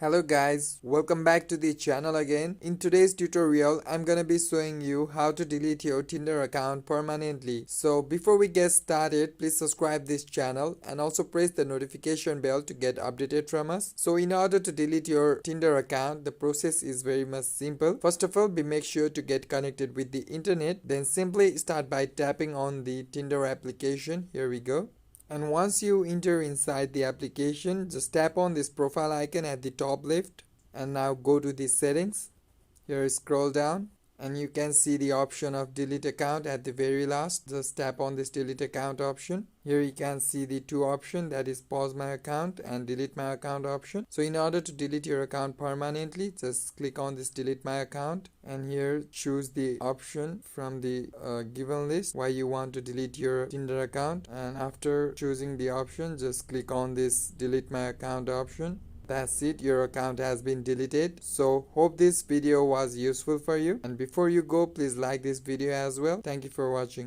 Hello guys, welcome back to the channel again. In today's tutorial, I'm gonna be showing you how to delete your Tinder account permanently. So before we get started, please subscribe this channel and also press the notification bell to get updated from us. So in order to delete your Tinder account, the process is very much simple. First of all, make sure to get connected with the internet. Then simply start by tapping on the Tinder application. Here we go. And once you enter inside the application, just tap on this profile icon at the top left and now go to the settings. Here scroll down and you can see the option of delete account at the very last. Just tap on this delete account option. Here you can see the two options, that is pause my account and delete my account option. So in order to delete your account permanently, just click on this delete my account and here choose the option from the given list why you want to delete your Tinder account, and after choosing the option just click on this delete my account option. That's it, your account has been deleted. So hope this video was useful for you, and before you go, please like this video as well. Thank you for watching.